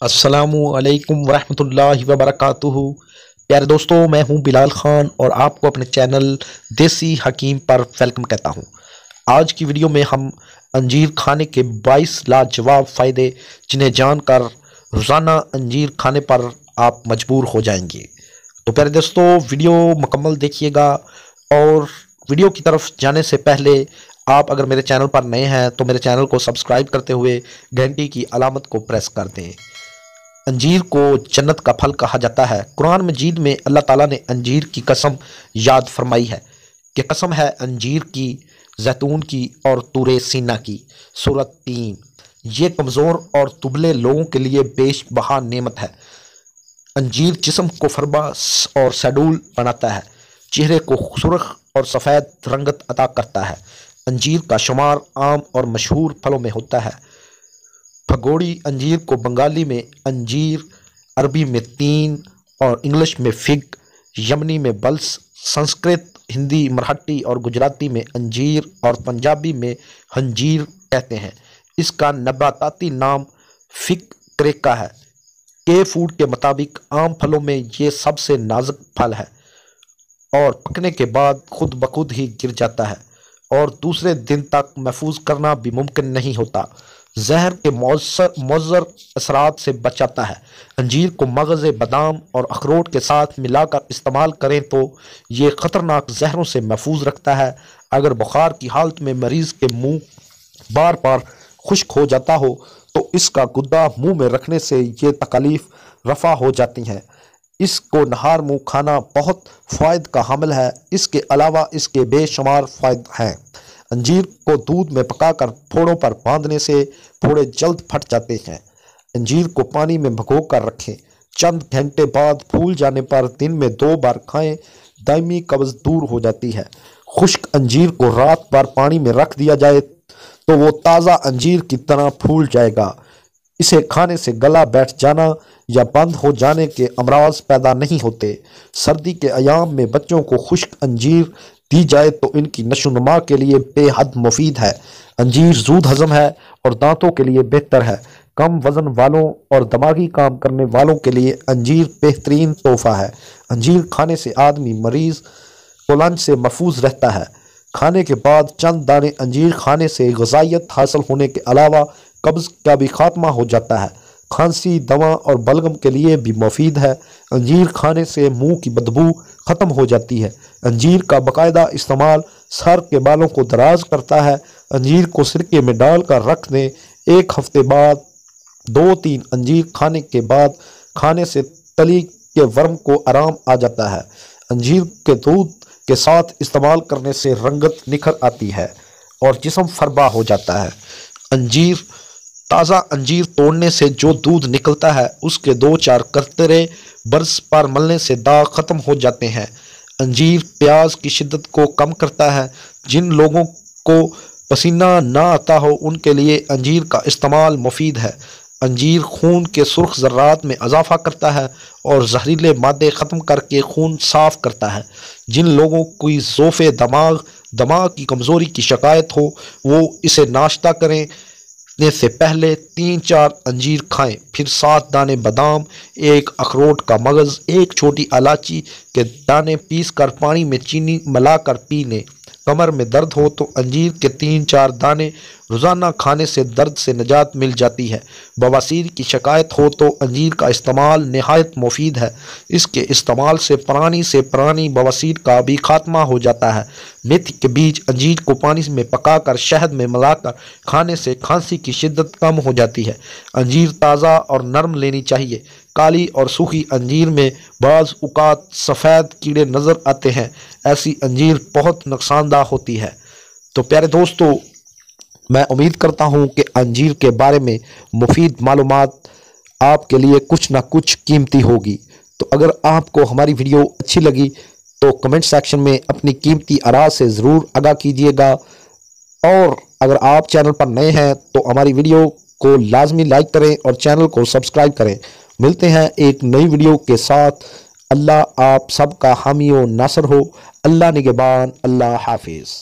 अस्सलामुअलैकुम वरहमतुल्लाहि वबरकातुहू। प्यारे दोस्तों, मैं हूं बिलाल खान और आपको अपने चैनल देसी हकीम पर वेलकम कहता हूं। आज की वीडियो में हम अंजीर खाने के 22 लाजवाब फ़ायदे जिन्हें जानकर रोज़ाना अंजीर खाने पर आप मजबूर हो जाएंगे। तो प्यारे दोस्तों, वीडियो मुकम्मल देखिएगा और वीडियो की तरफ जाने से पहले आप अगर मेरे चैनल पर नए हैं तो मेरे चैनल को सब्सक्राइब करते हुए घंटी की अलामत को प्रेस कर दें। अंजीर को जन्नत का फल कहा जाता है। कुरान मजीद में अल्लाह ताला ने अंजीर की कसम याद फरमाई है कि कसम है अंजीर की, जैतून की और तूरे सीना की। सूरत 3। ये कमज़ोर और दुबले लोगों के लिए बेशबहा नेमत है। अंजीर जिस्म को फरबा और सैडूल बनाता है, चेहरे को सुर्ख और सफ़ेद रंगत अता करता है। अंजीर का शुमार आम और मशहूर फलों में होता है। भगोड़ी अंजीर को बंगाली में अंजीर, अरबी में तीन और इंग्लिश में फिग, यमनी में बल्स, संस्कृत, हिंदी, मराठी और गुजराती में अंजीर और पंजाबी में हंजीर कहते हैं। इसका नबाताती नाम फिग क्रेका है। के फूड के मुताबिक आम फलों में ये सबसे नाजुक फल है और पकने के बाद खुद ब खुद ही गिर जाता है और दूसरे दिन तक महफूज करना भी मुमकिन नहीं होता। जहर के मौज़र असरात से बचाता है। अंजीर को मगज़, बादाम और अखरोट के साथ मिलाकर इस्तेमाल करें तो ये ख़तरनाक जहरों से महफूज रखता है। अगर बुखार की हालत में मरीज़ के मुंह बार बार खुश्क हो जाता हो तो इसका गुद्दा मुंह में रखने से ये तकलीफ रफ़ा हो जाती हैं। इसको नहार मुँह खाना बहुत फ़ायद का हामिल है। इसके अलावा इसके बेशुमार फ़ायदे हैं। अंजीर को दूध में पकाकर फोड़ों पर बांधने से फोड़े जल्द फट जाते हैं। अंजीर को पानी में भिगोकर रखें, चंद घंटे बाद फूल जाने पर दिन में 2 बार खाएं, दायमी कब्ज़ दूर हो जाती है। खुश्क अंजीर को रात भर पानी में रख दिया जाए तो वो ताज़ा अंजीर की तरह फूल जाएगा। इसे खाने से गला बैठ जाना या बंद हो जाने के अमराज पैदा नहीं होते। सर्दी के अयाम में बच्चों को खुश्क अंजीर दी जाए तो इनकी नशोनुमा के लिए बेहद मुफीद है। अंजीर जूद हजम है और दांतों के लिए बेहतर है। कम वजन वालों और दिमागी काम करने वालों के लिए अंजीर बेहतरीन तोहफा है। अंजीर खाने से आदमी मरीज कोलंज से महफूज रहता है। खाने के बाद चंद दाने अंजीर खाने से ग़िज़ाइयत हासिल होने के अलावा कब्ज़ का भी खात्मा हो जाता है। खांसी, दवा और बलगम के लिए भी मुफीद है। अंजीर खाने से मुंह की बदबू ख़त्म हो जाती है। अंजीर का बाकायदा इस्तेमाल सर के बालों को दराज करता है। अंजीर को सिरके में डालकर रख दें। 1 हफ्ते बाद 2-3 अंजीर खाने के बाद खाने से तली के वर्म को आराम आ जाता है। अंजीर के दूध के साथ इस्तेमाल करने से रंगत निखर आती है और जिस्म फरबा हो जाता है। अंजीर ताज़ा अंजीर तोड़ने से जो दूध निकलता है उसके 2-4 कतरे बर्स पर मलने से दाग ख़त्म हो जाते हैं। अंजीर प्याज की शिद्दत को कम करता है। जिन लोगों को पसीना ना आता हो उनके लिए अंजीर का इस्तेमाल मुफीद है। अंजीर खून के सुर्ख ज़र्रात में इजाफा करता है और जहरीले मादे ख़त्म करके खून साफ़ करता है। जिन लोगों को ज़ोफ़े दिमाग की कमज़ोरी की शिकायत हो वो इसे नाश्ता करें ने से पहले 3-4 अंजीर खाएं, फिर 7 दाने बादाम, 1 अखरोट का मगज़, 1 छोटी इलायची के दाने पीस कर पानी में चीनी मिलाकर पी लें। कमर में दर्द हो तो अंजीर के 3-4 दाने रोज़ाना खाने से दर्द से निजात मिल जाती है। बवासीर की शिकायत हो तो अंजीर का इस्तेमाल नहायत मुफीद है। इसके इस्तेमाल से पुरानी बवासीर का भी खात्मा हो जाता है। मेथी के बीज अंजीर को पानी में पकाकर शहद में मिलाकर खाने से खांसी की शिद्दत कम हो जाती है। अंजीर ताज़ा और नरम लेनी चाहिए। काली और सूखी अंजीर में बाज़ औक़ात सफ़ेद कीड़े नज़र आते हैं। ऐसी अंजीर बहुत नुकसानदा होती है। तो प्यारे दोस्तों, मैं उम्मीद करता हूँ कि अंजीर के बारे में मुफीद मालूमात आपके लिए कुछ ना कुछ कीमती होगी। तो अगर आपको हमारी वीडियो अच्छी लगी तो कमेंट सेक्शन में अपनी कीमती आरा से ज़रूर आगाह कीजिएगा और अगर आप चैनल पर नए हैं तो हमारी वीडियो को लाजमी लाइक करें और चैनल को सब्सक्राइब करें। मिलते हैं एक नई वीडियो के साथ। अल्लाह आप सबका हामी व नासर हो। अल्लाह निगहबान। अल्लाह हाफिज़।